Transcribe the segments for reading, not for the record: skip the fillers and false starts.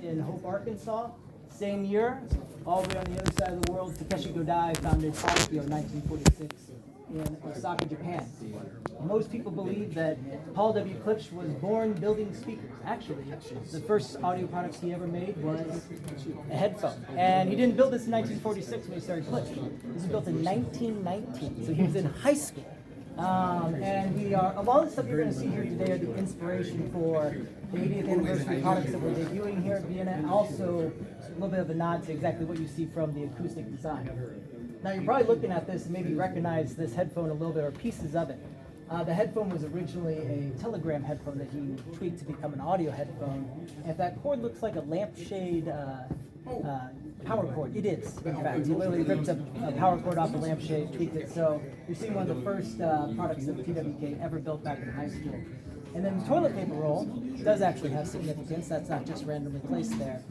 in Hope, Arkansas. Same year, all the way on the other side of the world, Takeshi Godai founded Onkyo in 1946 in Osaka, Japan. Most people believe that Paul W. Klipsch was born building speakers. Actually, the first audio products he ever made was a headphone. And he didn't build this in 1946 when he started Klipsch. This was built in 1919, so he was in high school. And a lot of the stuff you're going to see here today are the inspiration for the 80th anniversary products that we're debuting here at Vienna, and also a little bit of a nod to exactly what you see from the acoustic design. Now you're probably looking at this and maybe recognize this headphone a little bit, or pieces of it. The headphone was originally a telegram headphone that he tweaked to become an audio headphone. And if that cord looks like a lampshade power cord, it is, in fact. He literally ripped a power cord off the lampshade, tweaked it. So you're seeing one of the first products that PWK ever built back in high school. And then the toilet paper roll does actually have significance. That's not just randomly placed there.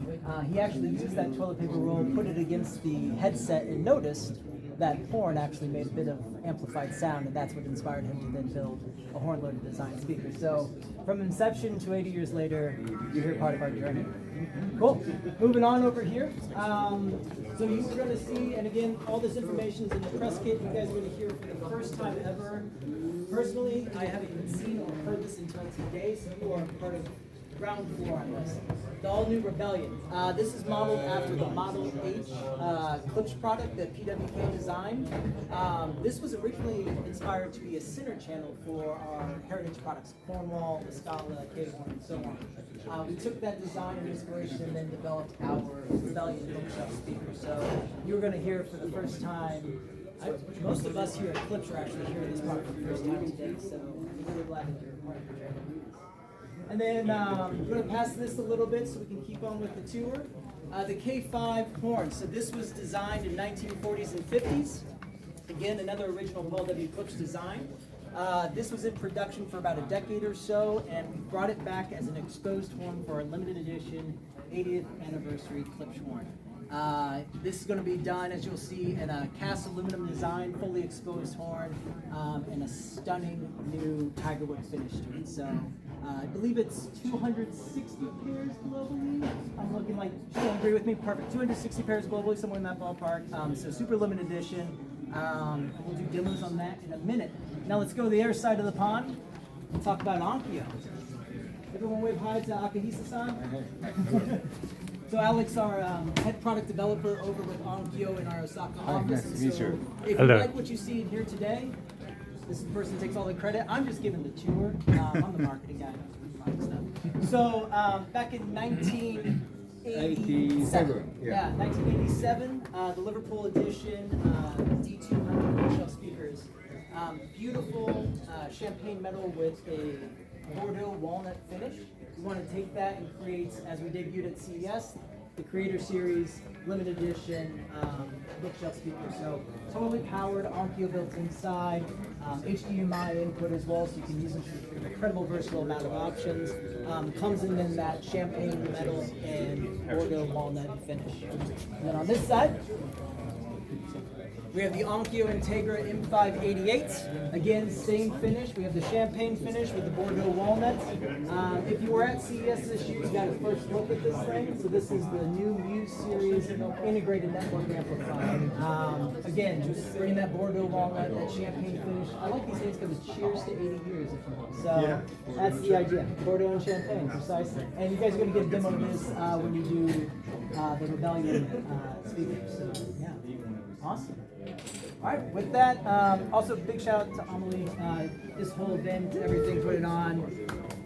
He actually used that toilet paper roll, put it against the headset, and noticed that horn actually made a bit of amplified sound, and that's what inspired him to then build a horn-loaded design speaker. So from inception to 80 years later, you're here part of our journey. Cool. Moving on over here. So you're going to see, and again, all this information is in the press kit. You guys are going to hear for the first time ever. Personally, I haven't even seen or heard this until today, so you are part of ground floor on this. The all-new Rebellion. This is modeled after the Model H Klipsch product that PWK designed. This was originally inspired to be a center channel for our heritage products, Cornwall, the Scala, K-Horn, and so on. We took that design and inspiration and then developed our Rebellion bookshelf speaker. So you're going to hear for the first time. Most of us here at Klipsch are actually hearing this product for the first time today, so we're really glad that you're a part of the journey. And then I'm going to pass this a little bit so we can keep on with the tour. The K5 horn. So this was designed in 1940s and 50s. Again, another original Paul W. Klipsch design. This was in production for about a decade or so, and we brought it back as an exposed horn for our limited edition 80th anniversary Klipsch horn. This is going to be done, as you'll see, in a cast aluminum design, fully exposed horn, and a stunning new tigerwood finish to it. So I believe it's 260 pairs globally. I'm looking like, she'll agree with me, perfect. 260 pairs globally, somewhere in that ballpark. So super limited edition. We'll do demos on that in a minute. Now let's go to the other side of the pond and talk about Onkyo. Everyone wave hi to Akihisa-san. So Alex, our head product developer over with Onkyo in our Osaka office. Nice to meet you. If you like what you see here today, this person takes all the credit. I'm just giving the tour. I'm the marketing guy. So back in 1987, yeah, 1987, the Liverpool edition D200 bookshelf speakers. Beautiful champagne metal with a Bordeaux walnut finish. We want to take that and create, as we debuted at CES, the Creator Series limited edition bookshelf speaker. So totally powered, Onkyo built inside, HDMI input as well, so you can use them for an incredible versatile amount of options. Comes in that champagne metal and Bordeaux walnut finish. And then on this side, we have the Onkyo Integra M588. Again, same finish. We have the champagne finish with the Bordeaux walnuts. If you were at CES this year, you got a first look at this thing. So this is the new Muse series integrated network amplifier. Again, just bringing that Bordeaux walnut, that champagne finish. I like these things because it cheers to 80 years, if you will. So that's the idea. Bordeaux and champagne, precisely. And you guys are going to get a demo of this when you do the Rebellion speakers. So yeah, awesome. All right, with that, also big shout out to Amelie. This whole event, everything, put it on.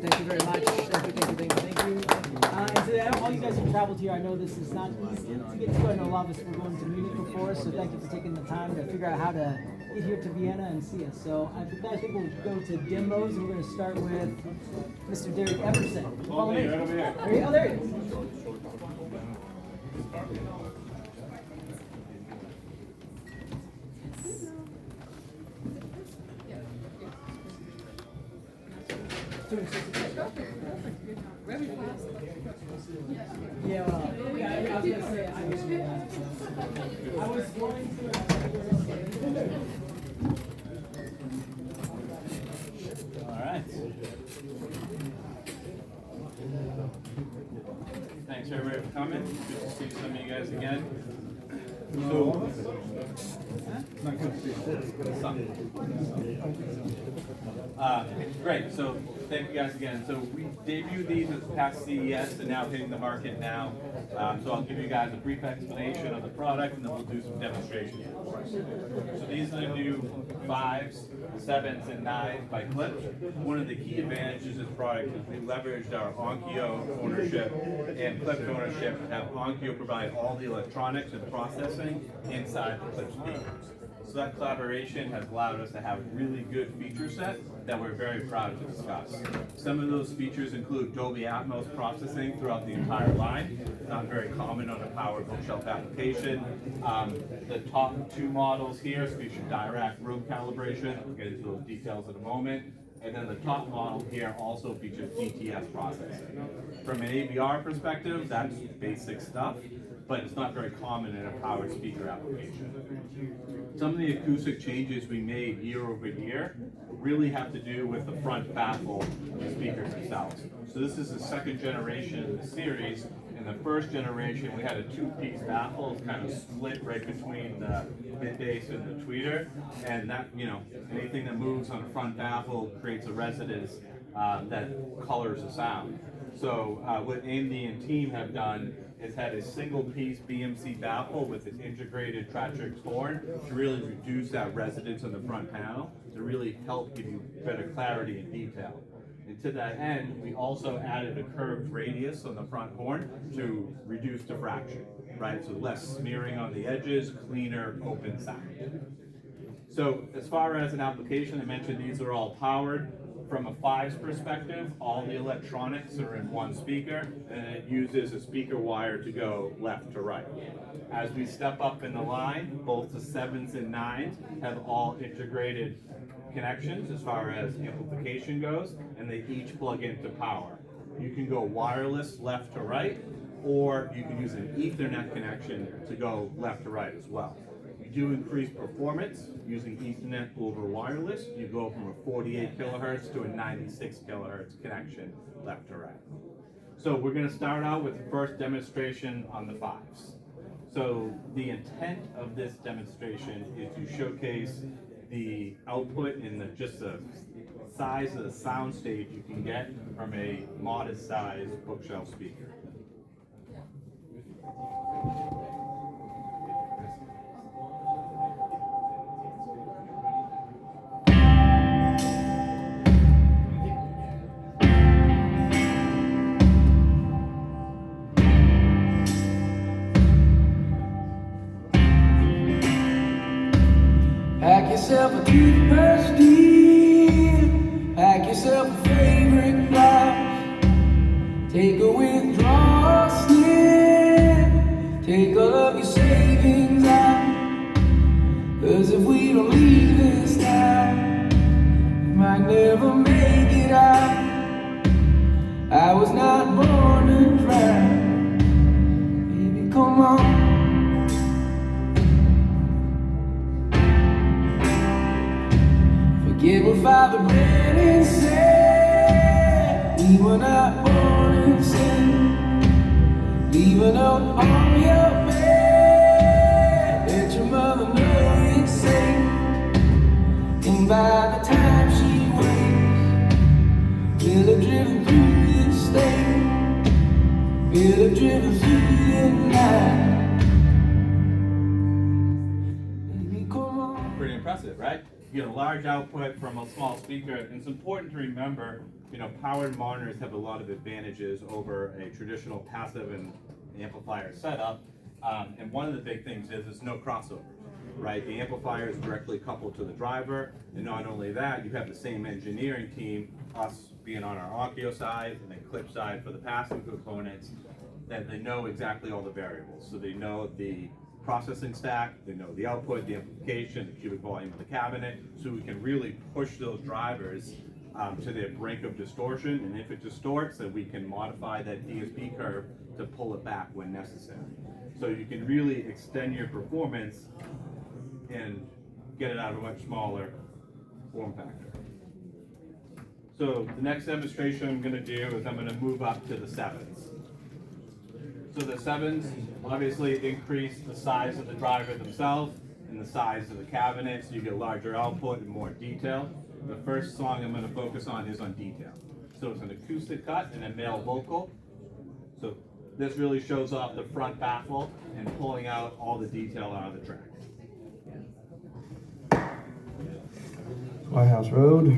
Thank you very much. Thank you. And to all you guys who traveled here, I know this is not easy to get to. I know a lot of us were going to Munich before, so thank you for taking the time to figure out how to get here to Vienna and see us. So I think we'll go to demos, and we're going to start with Mr. Dirac Everson. Follow me. There he is. Very fast. Yeah, well, I was going to say, I was going to. All right. Thanks, everybody. everybody for coming. Good to see some of you guys again. So, great. So, thank you guys again. So, we debuted these at past CES and now hitting the market now. So, I'll give you guys a brief explanation of the product and then we'll do some demonstrations. So, these are the new 5s, 7s, and 9s by Klipsch. One of the key advantages of this product is we leveraged our Onkyo ownership and Klipsch ownership and have Onkyo provide all the electronics and processing inside the Klipsch speakers. So that collaboration has allowed us to have a really good feature set that we're very proud to discuss. Some of those features include Dolby Atmos processing throughout the entire line. It's not very common on a power bookshelf application. The top 2 models here feature Dirac room calibration. We'll get into those details in a moment. And then the top model here also features DTS processing. From an AVR perspective, that's basic stuff, but it's not very common in a powered speaker application. Some of the acoustic changes we made year over year really have to do with the front baffle of the speakers themselves. So this is the 2nd generation of the series. In the 1st generation, we had a 2-piece baffle, kind of split right between the mid-bass and the tweeter, and that, anything that moves on a front baffle creates a resonance that colors the sound. So what Andy and team have done is had a single-piece BMC baffle with an integrated Tratrix horn to really reduce that resonance on the front panel, to really help give you better clarity and detail. And to that end, we also added a curved radius on the front horn to reduce diffraction, right? So less smearing on the edges, cleaner, open sound. So as far as an application, I mentioned these are all powered. From a 5's perspective, all the electronics are in one speaker, and it uses a speaker wire to go left to right. As we step up in the line, both the 7s and 9s have all integrated connections as far as amplification goes, and they each plug into power. You can go wireless left to right, or you can use an Ethernet connection to go left to right as well. You do increase performance using Ethernet over wireless. You go from a 48 kilohertz to a 96 kilohertz connection left to right. So we're going to start out with the first demonstration on the 5s. So the intent of this demonstration is to showcase the output and just the size of the sound stage you can get from a modest size bookshelf speaker. Pack yourself a toothbrush, dear. Pack yourself a favorite blouse. Take a withdrawal slip. Take all of your savings out. 'Cause if we don't leave this town, we might never make it out. I was not born to drown. Baby, come on. Forget what Father Brennan said. We were not born in sin. Leave a note on your bed. Let your mother know it's safe. And by the time she wakes, we'll have driven through this state. We'll have driven through the night. Baby, come on. Pretty impressive, right? You get a large output from a small speaker, and it's important to remember, powered monitors have a lot of advantages over a traditional passive and amplifier setup, and one of the big things is there's no crossover, right? The amplifier is directly coupled to the driver, and not only that, you have the same engineering team, us being on our Onkyo side, and then Klipsch side for the passive components, that they know exactly all the variables. So they know the processing stack, they know the output, the amplification, the cubic volume of the cabinet, so we can really push those drivers to their brink of distortion, and if it distorts, then we can modify that DSP curve to pull it back when necessary. So you can really extend your performance and get it out of a much smaller form factor. So the next demonstration I'm going to do is I'm going to move up to the 7s. So the 7s obviously increase the size of the driver themselves and the size of the cabinet, so you get larger output and more detail. The first song I'm going to focus on is on detail. So it's an acoustic cut and a male vocal. So this really shows off the front baffle and pulling out all the detail out of the track. White House Road.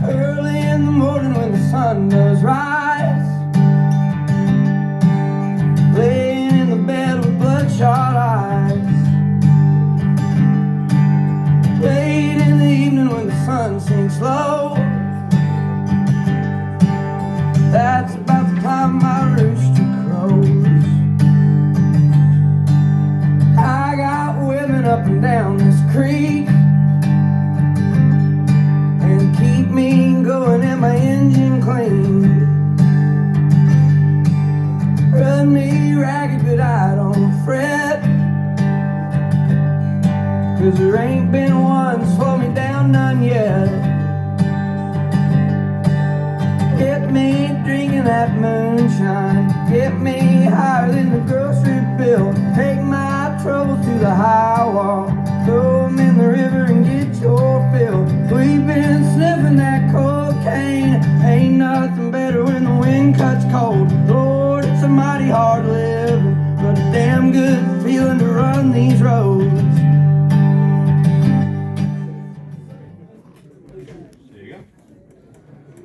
Early in the morning when the sun does rise, laying in the bed with bloodshot eyes. Late in the evening when the sun sinks low, that's about the time my rooster crows. I got women up and down this creek and keep me going and my engine clean. Run me ragged but I don't fret, 'cause there ain't been one slow me down, none yet. Get me drinking that moonshine, get me higher than the grocery bill. Take my troubles to the high wall, throw them in the river and get your fill. We've been sniffing that cocaine, ain't nothing better when the wind cuts cold. Lord, it's a mighty hard living, but a damn good feeling to run these roads.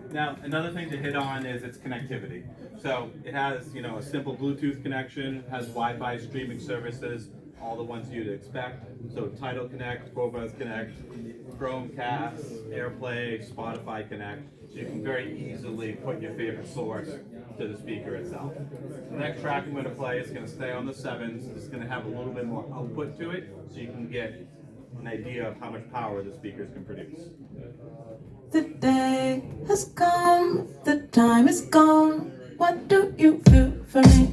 Now, another thing to hit on is its connectivity. So it has, a simple Bluetooth connection, has Wi-Fi streaming services, all the ones you'd expect. So Tidal Connect, Profiles Connect, Chromecast, AirPlay, Spotify Connect. So you can very easily put your favorite source to the speaker itself. The next track I'm going to play is going to stay on the 7s. It's going to have a little bit more output to it, so you can get an idea of how much power the speakers can produce. The day has come, the time is gone. What do you feel for me?